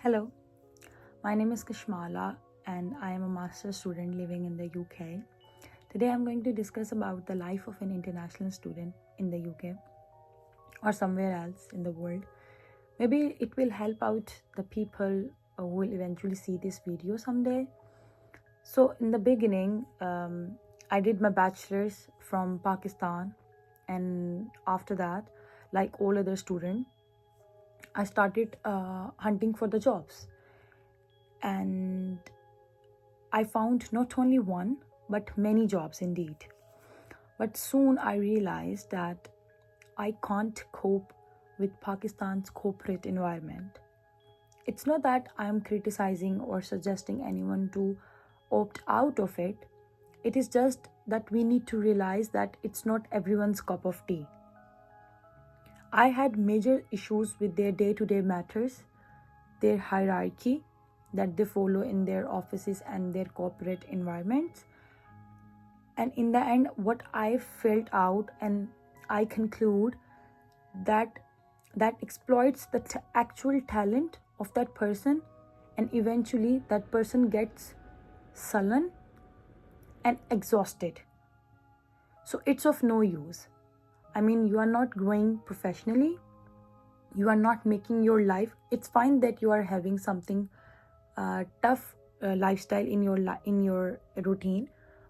Hello, my name is Kashmala and I am a master's student living in the UK. Today I'm going to discuss about the life of an international student in the UK or somewhere else in the world. Maybe it will help out the people who will eventually see this video someday. So in the beginning, I did my bachelor's from Pakistan, and after that, like all other students, I started hunting for the jobs. And I found not only one, but many jobs indeed. But soon I realized that I can't cope with Pakistan's corporate environment. It's not that I am criticizing or suggesting anyone to opt out of it. It is just that we need to realize that it's not everyone's cup of tea. I had major issues with their day-to-day matters, their hierarchy that they follow in their offices and their corporate environments. And in the end, what I felt out and I conclude that exploits the actual talent of that person, and eventually that person gets sullen and exhausted. So it's of no use. I mean, you are not growing professionally, you are not making your life. It's fine that you are having something tough lifestyle in your routine,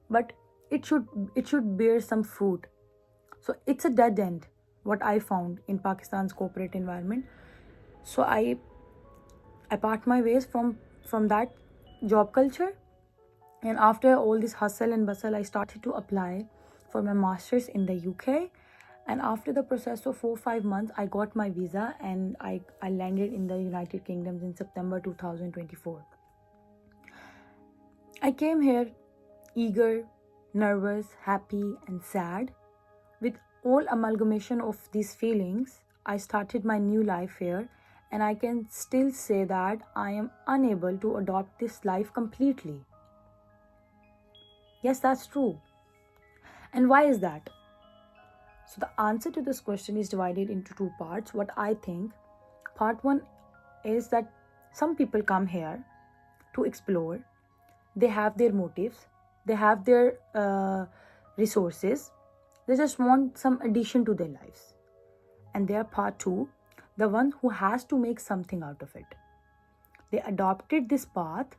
but it should bear some fruit. So it's a dead end, what I found in Pakistan's corporate environment. So I part my ways from that job culture, and after all this hustle and bustle, I started to apply for my master's in the UK. And after the process of 4-5 months, I got my visa and I landed in the United Kingdom in September 2024. I came here eager, nervous, happy, and sad. With all amalgamation of these feelings, I started my new life here, and I can still say that I am unable to adopt this life completely. Yes, that's true. And why is that? So the answer to this question is divided into two parts. What I think, part one is that some people come here to explore. They have their motives, they have their resources, they just want some addition to their lives. And they are part two, the one who has to make something out of it. They adopted this path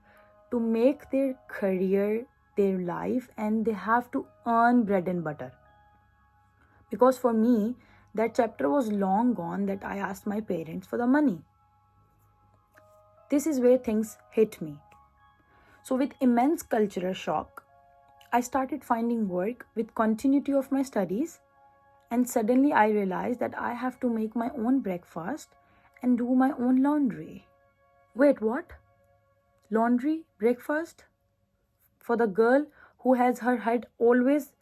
to make their career, their life, and they have to earn bread and butter. Because for me, that chapter was long gone that I asked my parents for the money. This is where things hit me. So with immense cultural shock, I started finding work with continuity of my studies, and suddenly I realized that I have to make my own breakfast and do my own laundry. Wait, what? Laundry, breakfast? For the girl who has her head always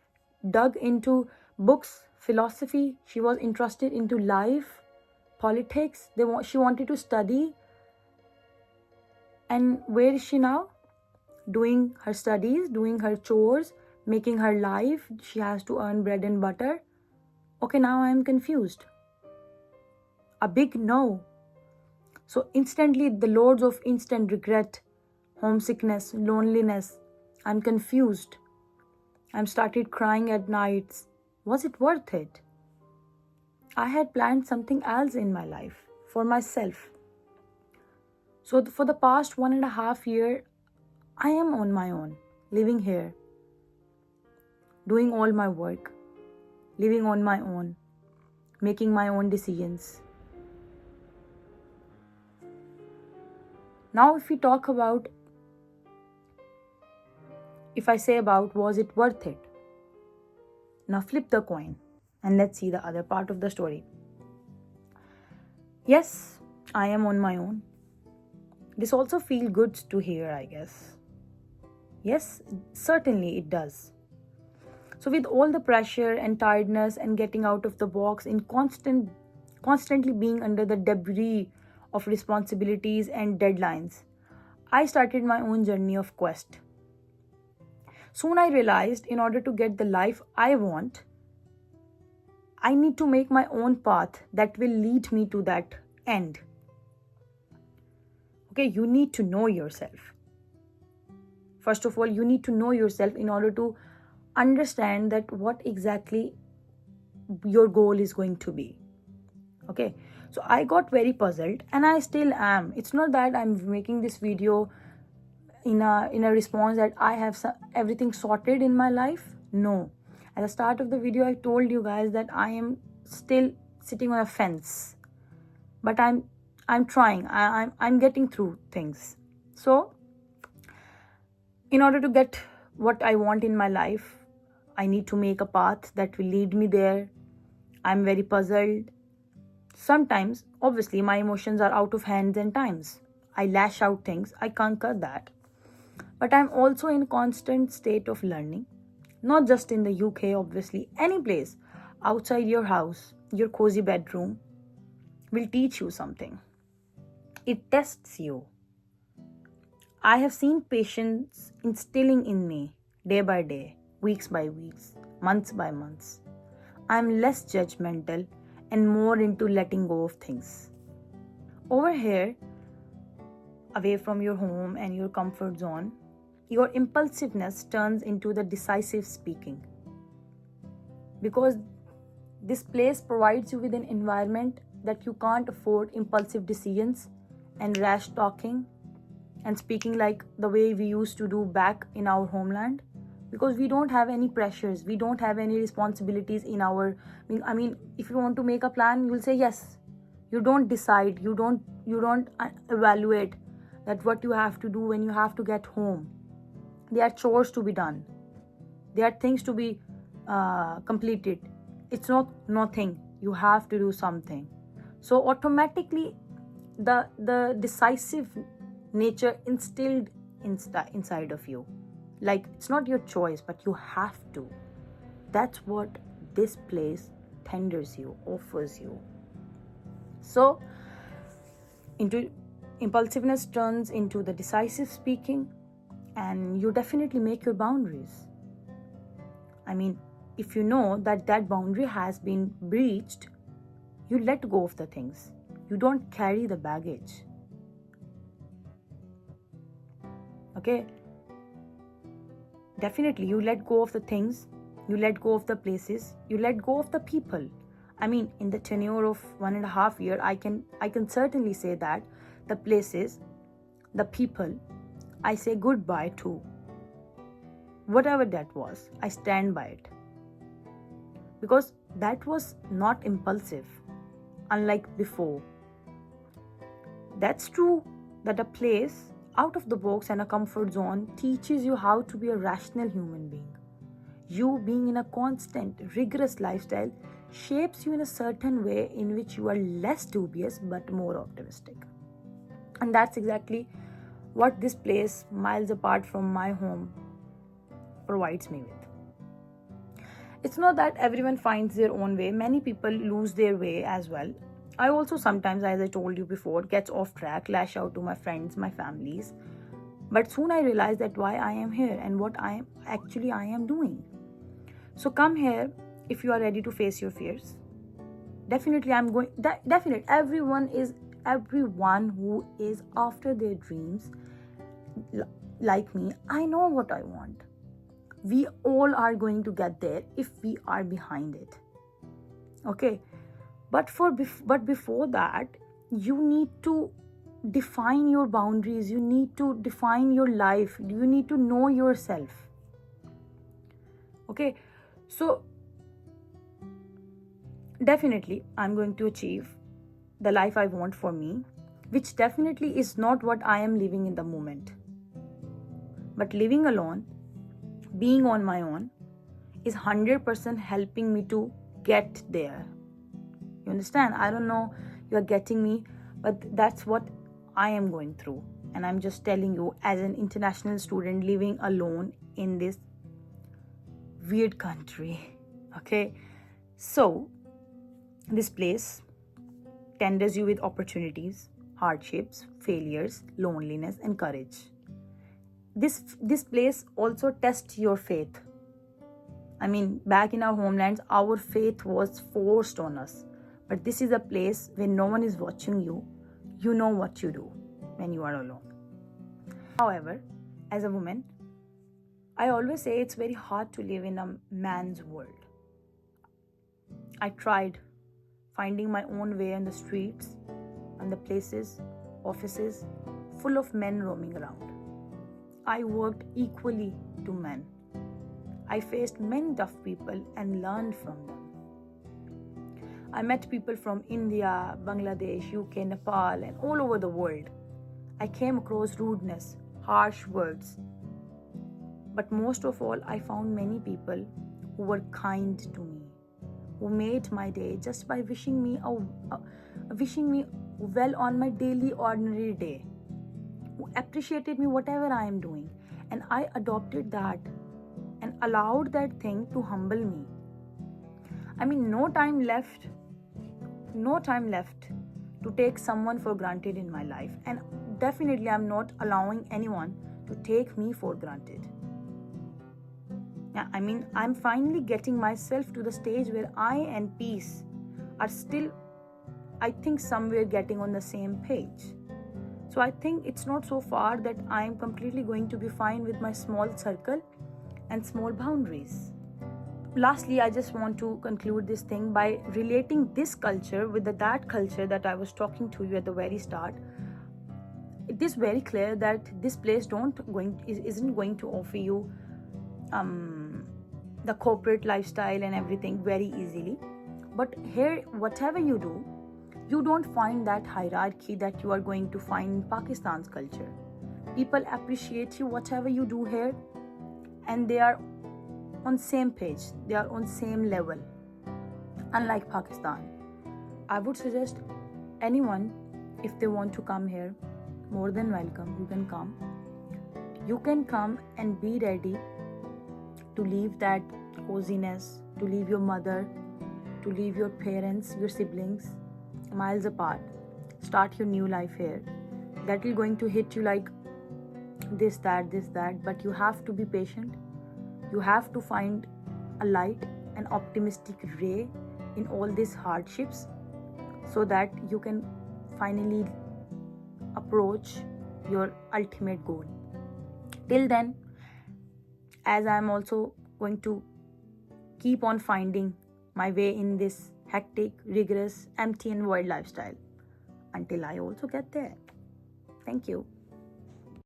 dug into books, philosophy, she was interested into life, politics, she wanted to study. And where is she now? Doing her studies, doing her chores, making her life. She has to earn bread and butter. Okay, now I am confused. A big no. So instantly, the loads of instant regret, homesickness, loneliness. I'm confused. I'm started crying at nights. Was it worth it? I had planned something else in my life for myself. So for the past 1.5 years, I am on my own, living here, doing all my work, living on my own, making my own decisions. Now, if I say about was it worth it? Now flip the coin and let's see the other part of the story. Yes, I am on my own. This also feels good to hear, I guess. Yes, certainly it does. So with all the pressure and tiredness and getting out of the box in constantly being under the debris of responsibilities and deadlines, I started my own journey of quest. Soon I realized in order to get the life I want, I need to make my own path that will lead me to that end. Okay, you need to know yourself. First of all, you need to know yourself in order to understand that what exactly your goal is going to be. Okay, so I got very puzzled, and I still am. It's not that I'm making this video in a response that I have everything sorted in my life. No, at the start of the video I told you guys that I am still sitting on a fence, but I'm trying. I'm getting through things. So in order to get what I want in my life, I need to make a path that will lead me there. I'm very puzzled. Sometimes, obviously, my emotions are out of hand, and times I lash out things. I conquer that. But I'm also in constant state of learning. Not just in the UK, obviously, any place outside your house, your cozy bedroom will teach you something. It tests you. I have seen patience instilling in me day by day, weeks by weeks, months by months. I'm less judgmental and more into letting go of things. Over here, away from your home and your comfort zone, your impulsiveness turns into the decisive speaking. Because this place provides you with an environment that you can't afford impulsive decisions and rash talking and speaking like the way we used to do back in our homeland, because we don't have any pressures, we don't have any responsibilities in our I mean, if you want to make a plan, you'll say yes. You don't decide, you don't evaluate that what you have to do when you have to get home. There are chores to be done, there are things to be completed. It's not nothing, you have to do something. So automatically the decisive nature instilled inside of you, like it's not your choice, but you have to. That's what this place tenders you, offers you. So into impulsiveness turns into the decisive speaking, and you definitely make your boundaries. I mean, if you know that that boundary has been breached, you let go of the things, you don't carry the baggage. Okay, definitely you let go of the things, you let go of the places, you let go of the people. I mean, in the tenure of 1.5 years, I can certainly say that the places, the people, I say goodbye to. Whatever that was, I stand by it, because that was not impulsive, unlike before. That's true that a place out of the box and a comfort zone teaches you how to be a rational human being. You being in a constant, rigorous lifestyle shapes you in a certain way in which you are less dubious but more optimistic. And that's exactly what this place, miles apart from my home, provides me with. It's not that everyone finds their own way. Many people lose their way as well. I also sometimes, as I told you before, gets off track, lash out to my friends, my families. But soon I realize that why I am here and what I am doing. So come here if you are ready to face your fears. Definitely definitely everyone who is after their dreams, like me, I know what I want. We all are going to get there if we are behind it. Okay, but before that, you need to define your boundaries, you need to define your life, you need to know yourself. Okay, so definitely I'm going to achieve the life I want for me, which definitely is not what I am living in the moment. But living alone, being on my own, is 100% helping me to get there. You understand? I don't know you are getting me, but that's what I am going through. And I'm just telling you, as an international student living alone in this weird country. Okay? So, this place tenders you with opportunities, hardships, failures, loneliness, and courage. This place also tests your faith. I mean, back in our homelands, our faith was forced on us. But this is a place where no one is watching you. You know what you do. when you are alone. However, as a woman, I always say it's very hard to live in a man's world. I tried finding my own way in the streets and the places, offices full of men roaming around. I worked equally to men. I faced many tough people and learned from them. I met people from India, Bangladesh, UK, Nepal, and all over the world. I came across rudeness, harsh words. But most of all, I found many people who were kind to me, who made my day just by wishing me well on my daily ordinary day, who appreciated me whatever I am doing. And I adopted that and allowed that thing to humble me. I mean, no time left to take someone for granted in my life, and definitely I'm not allowing anyone to take me for granted. Yeah, I mean, I'm finally getting myself to the stage where I and peace are still, I think, somewhere getting on the same page. So I think it's not so far that I am completely going to be fine with my small circle and small boundaries. Lastly, I just want to conclude this thing by relating this culture with that culture that I was talking to you at the very start. It is very clear that this place isn't going to offer you the corporate lifestyle and everything very easily. But here, whatever you do, you don't find that hierarchy that you are going to find in Pakistan's culture. People appreciate you whatever you do here, and they are on same page, they are on same level. Unlike Pakistan, I would suggest anyone, if they want to come here, more than welcome. You can come and be ready to leave that coziness, to leave your mother, to leave your parents, your siblings miles apart. Start your new life here. That will going to hit you like this, that, but you have to be patient. You have to find a light, an optimistic ray in all these hardships, so that you can finally approach your ultimate goal. Till then, as I am also going to keep on finding my way in this hectic, rigorous, empty and void lifestyle until I also get there. Thank you.